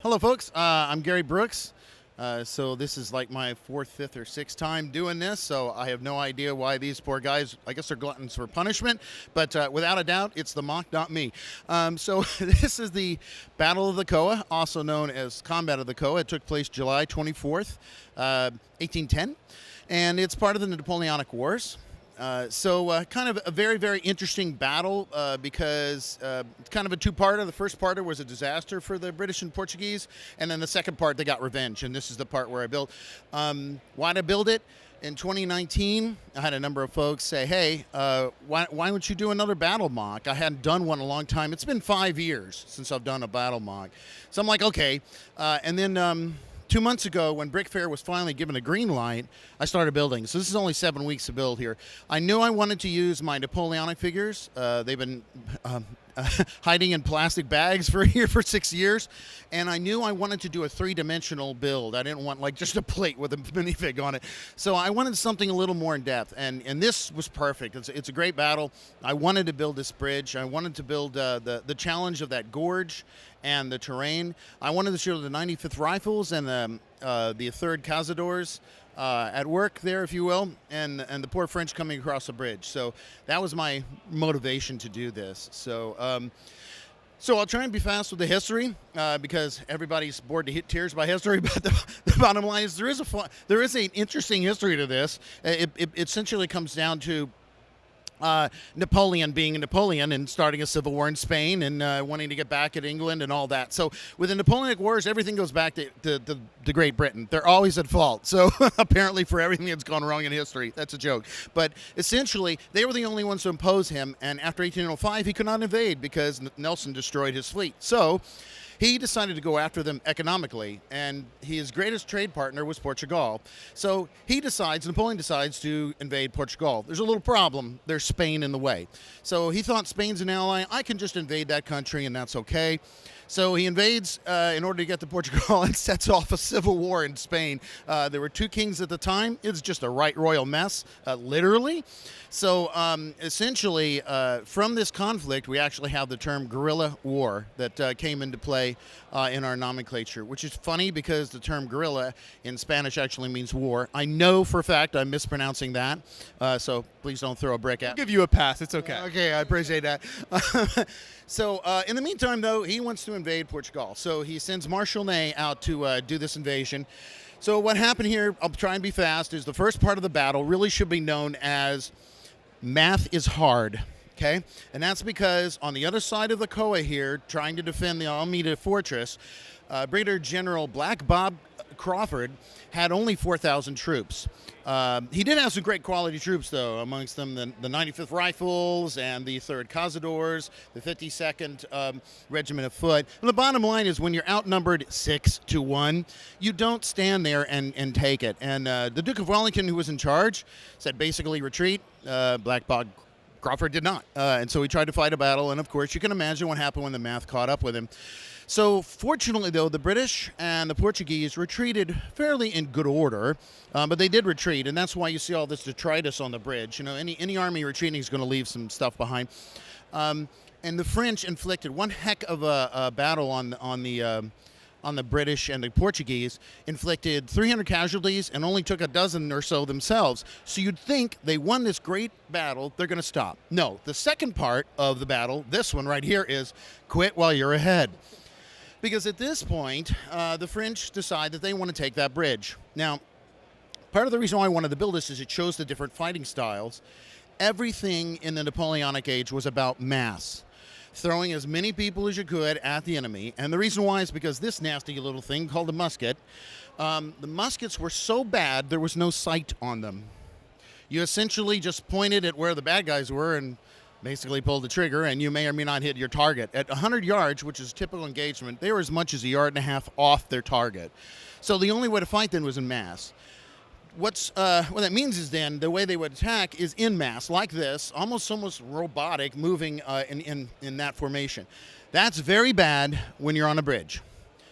Hello, folks. I'm Gary Brooks. So this is like my fourth, fifth, or sixth time doing this, so I have no idea why these poor guys, I guess they're gluttons for punishment, but without a doubt, it's the mock, not me. So this is the Battle of the Coa, also known as Combat of the Coa. It took place July 24th, 1810, and it's part of the Napoleonic Wars. Kind of a very, very interesting battle because it's kind of a two-parter. The first parter was a disaster for the British and Portuguese, and then the second part, they got revenge, and this is the part where I built. Why'd I build it? In 2019, I had a number of folks say, hey, why don't you do another battle mock? I hadn't done one in a long time. It's been 5 years since I've done a battle mock. So I'm like, okay. And then 2 months ago, when BrickFair was finally given a green light, I started building. So this is only 7 weeks to build here. I knew I wanted to use my Napoleonic figures. They've been hiding in plastic bags for 6 years. And I knew I wanted to do a three-dimensional build. I didn't want like just a plate with a minifig on it. So I wanted something a little more in depth. And this was perfect. It's a great battle. I wanted to build this bridge. I wanted to build the challenge of that gorge and the terrain. I wanted to show the 95th Rifles and the 3rd Cazadores at work there, if you will, and the poor French coming across the bridge. So that was my motivation to do this. So I'll try and be fast with the history because everybody's bored to hit tears by history. But the bottom line is there is an interesting history to this. It essentially comes down to Napoleon being a Napoleon and starting a civil war in Spain and wanting to get back at England and all that. So with the Napoleonic Wars, everything goes back to Great Britain. They're always at fault. So apparently for everything that's gone wrong in history, that's a joke. But essentially, they were the only ones to impose him. And after 1805, he could not invade because Nelson destroyed his fleet. So he decided to go after them economically, and his greatest trade partner was Portugal. So Napoleon decides to invade Portugal. There's a little problem. There's Spain in the way. So he thought Spain's an ally. I can just invade that country, and that's okay. So he invades in order to get to Portugal and sets off a civil war in Spain. There were two kings at the time. It's just a right royal mess, literally. So essentially, from this conflict, we actually have the term guerrilla war that came into play in our nomenclature, which is funny because the term guerrilla in Spanish actually means war. I know for a fact I'm mispronouncing that, so please don't throw a brick at me. I'll give you a pass. It's okay. Okay, I appreciate that. So in the meantime, though, he wants to invade Portugal. So he sends Marshal Ney out to do this invasion. So what happened here, I'll try and be fast, is the first part of the battle really should be known as math is hard. Okay, and that's because on the other side of the Coa here, trying to defend the Almeida fortress, Brigadier General Black Bob Crawford had only 4,000 troops. He did have some great quality troops, though, amongst them the 95th Rifles and the 3rd Cazadores, the 52nd Regiment of Foot. And the bottom line is when you're outnumbered 6-1, you don't stand there and take it. And the Duke of Wellington, who was in charge, said basically retreat. Black Bob Crawford did not. And so he tried to fight a battle, and of course you can imagine what happened when the math caught up with him. So fortunately, though, the British and the Portuguese retreated fairly in good order, but they did retreat, and that's why you see all this detritus on the bridge. You know, any army retreating is going to leave some stuff behind. And the French inflicted one heck of a battle on the British and the Portuguese, inflicted 300 casualties and only took a dozen or so themselves. So you'd think they won this great battle, they're going to stop. No, the second part of the battle, this one right here, is quit while you're ahead. Because at this point, the French decide that they want to take that bridge. Now, part of the reason why I wanted to build this is it shows the different fighting styles. Everything in the Napoleonic age was about mass. Throwing as many people as you could at the enemy. And the reason why is because this nasty little thing called a musket, the muskets were so bad there was no sight on them. You essentially just pointed at where the bad guys were and basically pulled the trigger, and you may or may not hit your target. At 100 yards, which is typical engagement, they were as much as 1.5 yards off their target. So the only way to fight then was in mass. What that means is then the way they would attack is in mass, like this, almost robotic, moving in that formation. That's very bad when you're on a bridge,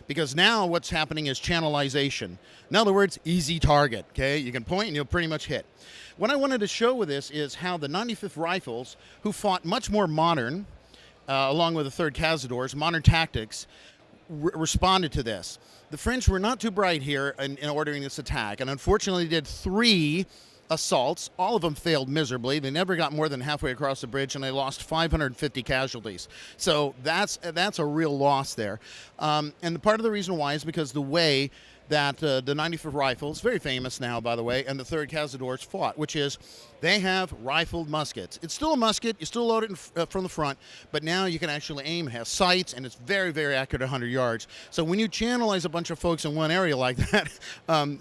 because now what's happening is channelization. In other words, easy target. Okay, you can point and you'll pretty much hit. What I wanted to show with this is how the 95th Rifles, who fought much more modern, along with the 3rd Cazadores, modern tactics, responded to this. The French were not too bright here in ordering this attack, and unfortunately did 3 assaults. All of them failed miserably. They never got more than halfway across the bridge, and they lost 550 casualties. So that's a real loss there. And part of the reason why is because the way that the 95th Rifles, very famous now, by the way, and the 3rd Cazadores fought, which is they have rifled muskets. It's still a musket. You still load it from the front, but now you can actually aim. It has sights, and it's very, very accurate at 100 yards. So when you channelize a bunch of folks in one area like that,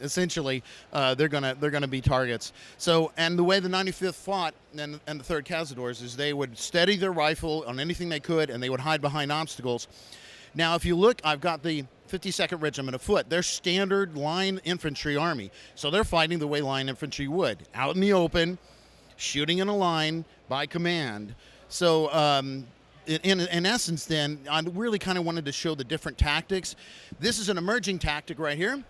essentially, they're gonna be targets. So, and the way the 95th fought and the 3rd Cazadores is they would steady their rifle on anything they could, and they would hide behind obstacles. Now, if you look, I've got the 52nd Regiment of Foot. They're standard line infantry army. So they're fighting the way line infantry would, out in the open, shooting in a line by command. So in essence, then, I really kind of wanted to show the different tactics. This is an emerging tactic right here.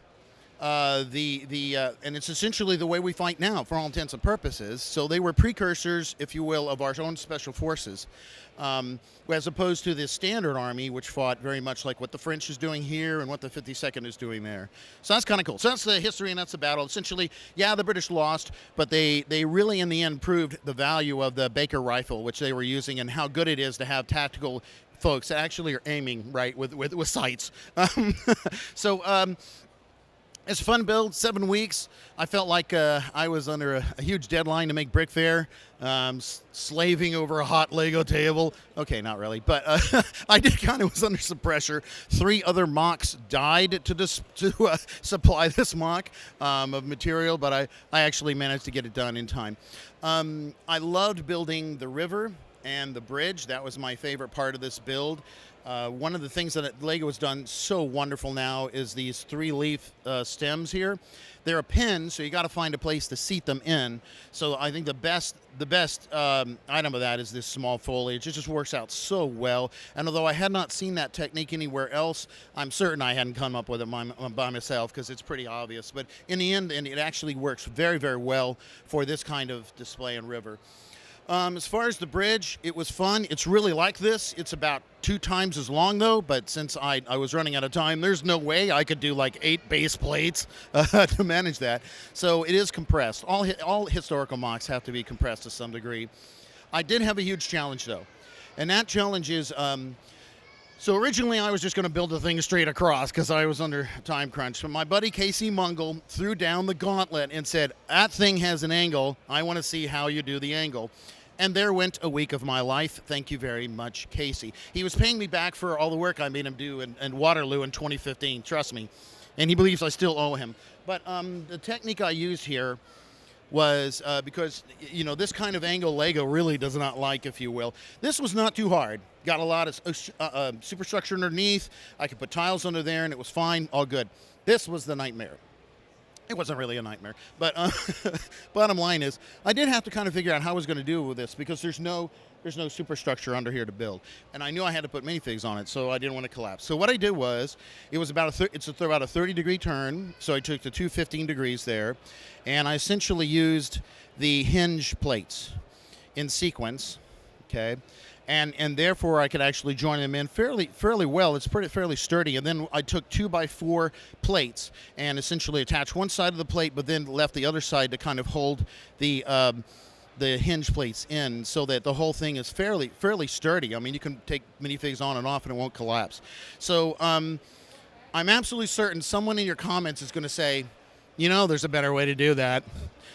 And it's essentially the way we fight now for all intents and purposes. So they were precursors, if you will, of our own special forces, as opposed to the standard army, which fought very much like what the French is doing here and what the 52nd is doing there. So that's kind of cool. So that's the history and that's the battle. Essentially, yeah, the British lost, but they really in the end proved the value of the Baker rifle, which they were using, and how good it is to have tactical folks that actually are aiming right with sights. It's a fun build, 7 weeks. I felt like I was under a huge deadline to make BrickFair, slaving over a hot Lego table. Okay, not really, but I did kind of was under some pressure. 3 other mocks died to supply this mock of material, but I actually managed to get it done in time. I loved building the river and the bridge. That was my favorite part of this build. One of the things that Lego has done so wonderful now is these 3-leaf stems here. They're a pin, so you got to find a place to seat them in. So I think the best item of that is this small foliage. It just works out so well. And although I had not seen that technique anywhere else, I'm certain I hadn't come up with it by myself, because it's pretty obvious. But in the end, it actually works very, very well for this kind of display in river. As far as the bridge, it was fun. It's really like this. It's about 2 times as long, though, but since I was running out of time, there's no way I could do like 8 base plates to manage that. So it is compressed. All historical mocks have to be compressed to some degree. I did have a huge challenge, though, and that challenge is so originally I was just going to build the thing straight across because I was under time crunch. But my buddy Casey Mungle threw down the gauntlet and said, that thing has an angle. I want to see how you do the angle. And there went a week of my life. Thank you very much, Casey. He was paying me back for all the work I made him do in Waterloo in 2015, trust me. And he believes I still owe him. But the technique I used here was because, you know, this kind of angle Lego really does not like, if you will. This was not too hard. Got a lot of superstructure underneath. I could put tiles under there, and it was fine, all good. This was the nightmare. It wasn't really a nightmare, but bottom line is I did have to kind of figure out how I was going to do with this, because there's no superstructure under here to build, and I knew I had to put minifigs on it, so I didn't want to collapse. So what I did was, it was about it's about a 30-degree turn, so I took the two 15 degrees there, and I essentially used the hinge plates in sequence, okay, and therefore I could actually join them in fairly well. It's fairly sturdy. And then I took 2x4 plates and essentially attached one side of the plate, but then left the other side to kind of hold the hinge plates in, so that the whole thing is fairly sturdy. I mean, you can take minifigs on and off and it won't collapse. So I'm absolutely certain someone in your comments is going to say, you know, there's a better way to do that.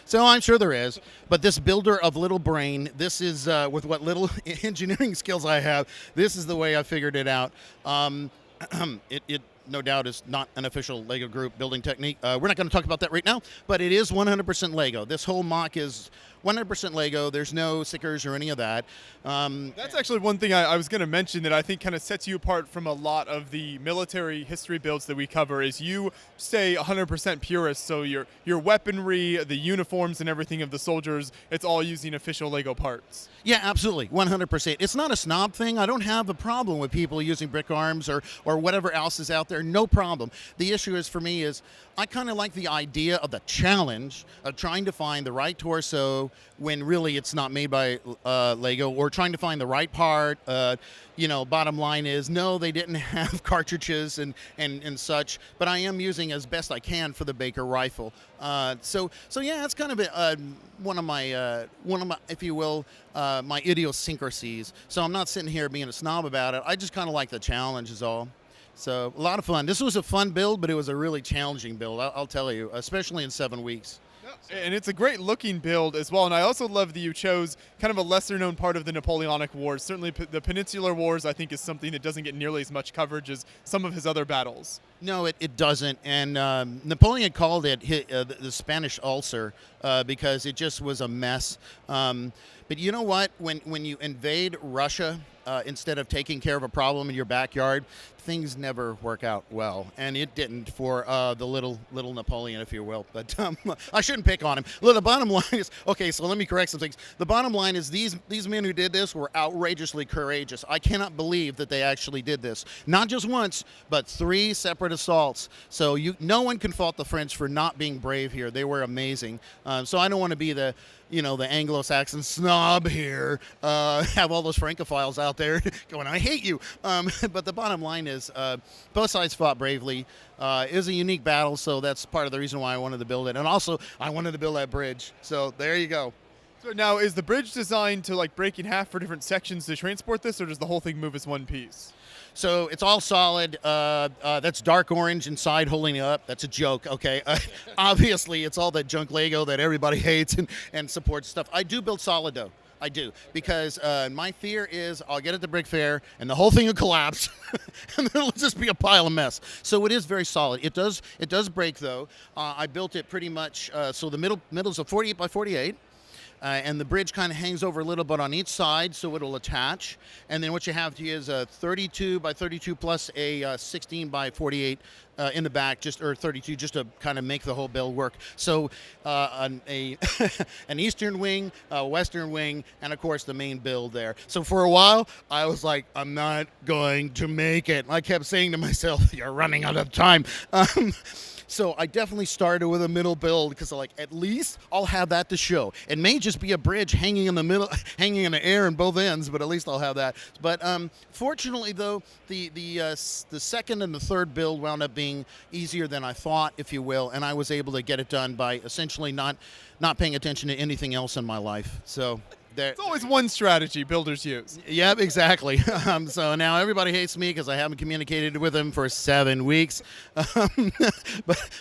So I'm sure there is, but this builder of little brain, this is with what little engineering skills I have, this is the way I figured it out. It no doubt is not an official Lego group building technique. We're not going to talk about that right now, but it is 100% Lego. This whole mock is 100% Lego. There's no stickers or any of that. That's actually one thing I was going to mention that I think kind of sets you apart from a lot of the military history builds that we cover, is you stay 100% purist. So your weaponry, the uniforms and everything of the soldiers, it's all using official Lego parts. Yeah, absolutely, 100%. It's not a snob thing. I don't have a problem with people using brick arms or whatever else is out there. No problem. The issue is, for me, is I kind of like the idea of the challenge of trying to find the right torso when really it's not made by Lego, or trying to find the right part. Bottom line is, no, they didn't have cartridges and such, but I am using as best I can for the Baker rifle. So yeah, it's kind of one of my, if you will, my idiosyncrasies. So I'm not sitting here being a snob about it. I just kind of like the challenge is all. So a lot of fun. This was a fun build, but it was a really challenging build, I'll tell you, especially in 7 weeks. And it's a great looking build as well. And I also love that you chose kind of a lesser known part of the Napoleonic Wars. Certainly the Peninsular Wars, I think, is something that doesn't get nearly as much coverage as some of his other battles. No, it doesn't. And Napoleon called it the Spanish ulcer because it just was a mess. But you know what? When you invade Russia, instead of taking care of a problem in your backyard, things never work out well, and it didn't for the little Napoleon, if you will. But I shouldn't pick on him. Look, the bottom line is, okay, so let me correct some things. The bottom line is these men who did this were outrageously courageous. I cannot believe that they actually did this. Not just once, but 3 separate assaults. So no one can fault the French for not being brave here. They were amazing. So I don't want to be the Anglo-Saxon snob here, have all those Francophiles out there going, I hate you. But the bottom line is both sides fought bravely. It was a unique battle, so that's part of the reason why I wanted to build it. And also, I wanted to build that bridge. So there you go. So now, is the bridge designed to break in half for different sections to transport this, or does the whole thing move as one piece? So it's all solid. That's dark orange inside holding it up. That's a joke, okay? Obviously, it's all that junk Lego that everybody hates and supports stuff. I do build solid, though. I do, because my fear is I'll get at the BrickFair and the whole thing will collapse, and then it'll just be a pile of mess. So it is very solid. It does break, though. I built it pretty much, so the middle's a 48 by 48. And the bridge kind of hangs over a little bit on each side, so it'll attach. And then what you have is a 32 by 32 plus a 16 by 48 in the back, or 32, just to kind of make the whole build work. So an eastern wing, a western wing, and of course the main build there. So for a while, I was like, I'm not going to make it. I kept saying to myself, you're running out of time. So I definitely started with a middle build because at least I'll have that to show. It may just be a bridge hanging in the middle, hanging in the air in both ends, but at least I'll have that. But fortunately, though, the second and the third build wound up being easier than I thought, if you will, and I was able to get it done by essentially not paying attention to anything else in my life. So. It's always one strategy builders use. Yep, exactly. So now everybody hates me because I haven't communicated with them for 7 weeks.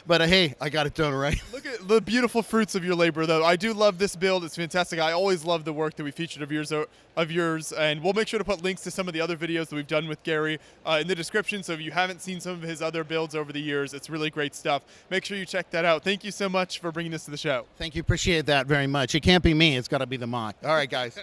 But hey, I got it done right. Look at the beautiful fruits of your labor, though. I do love this build. It's fantastic. I always love the work that we featured of yours, and we'll make sure to put links to some of the other videos that we've done with Gary in the description. So if you haven't seen some of his other builds over the years, it's really great stuff. Make sure you check that out. Thank you so much for bringing this to the show. Thank you. Appreciate that very much. It can't be me. It's got to be the mock. All right, guys.